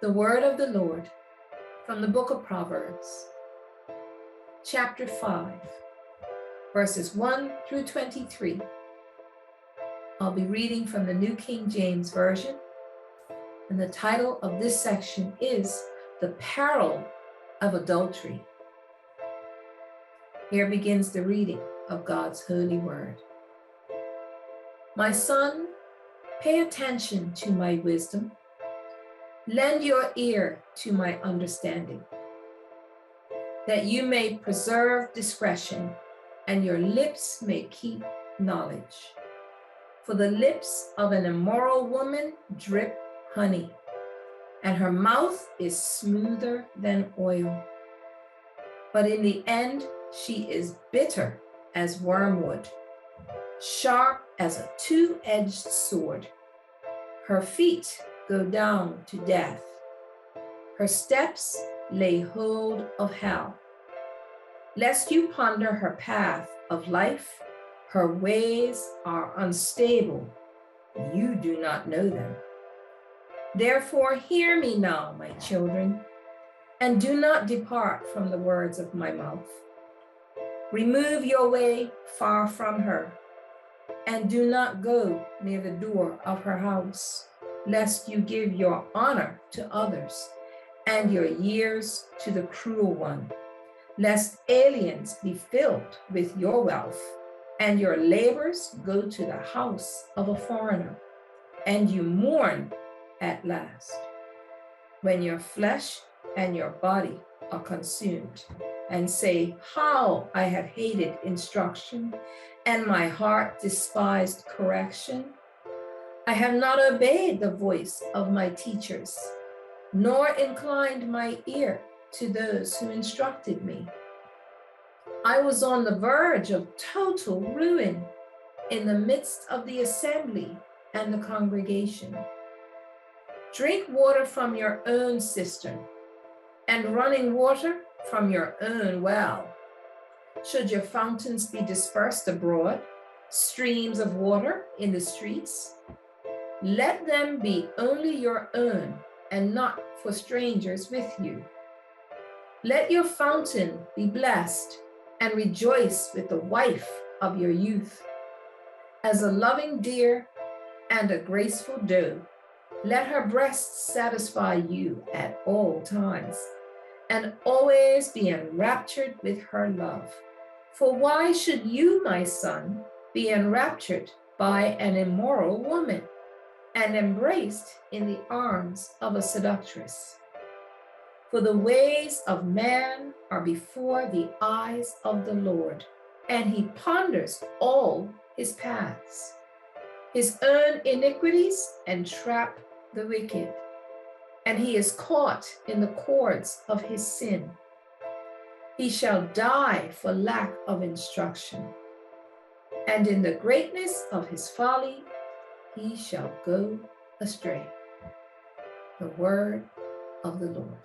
The word of the Lord from the book of Proverbs, chapter 5, verses 1 through 23. I'll be reading from the New King James Version, and the title of this section is The Peril of Adultery. Here begins the reading of God's holy word. My son, pay attention to my wisdom. Lend your ear to my understanding, that you may preserve discretion and your lips may keep knowledge. For the lips of an immoral woman drip honey, and her mouth is smoother than oil. But in the end, she is bitter as wormwood, sharp as a two-edged sword. Her feet go down to death. Her steps lay hold of hell. Lest you ponder her path of life, her ways are unstable. You do not know them. Therefore, hear me now, my children, and do not depart from the words of my mouth. Remove your way far from her, and do not go near the door of her house, lest you give your honor to others and your years to the cruel one, lest aliens be filled with your wealth and your labors go to the house of a foreigner, and you mourn at last, when your flesh and your body are consumed, and say, how I have hated instruction, and my heart despised correction. I have not obeyed the voice of my teachers, nor inclined my ear to those who instructed me. I was on the verge of total ruin in the midst of the assembly and the congregation. Drink water from your own cistern, and running water from your own well. Should your fountains be dispersed abroad, streams of water in the streets? Let them be only your own and not for strangers with you. Let your fountain be blessed and rejoice with the wife of your youth. As a loving deer and a graceful doe, let her breasts satisfy you at all times, and always be enraptured with her love. For why should you, my son, be enraptured by an immoral woman and embraced in the arms of a seductress? For the ways of man are before the eyes of the Lord, and he ponders all his paths. His own iniquities entrap the wicked, and he is caught in the cords of his sin. He shall die for lack of instruction, and in the greatness of his folly he shall go astray. The word of the Lord.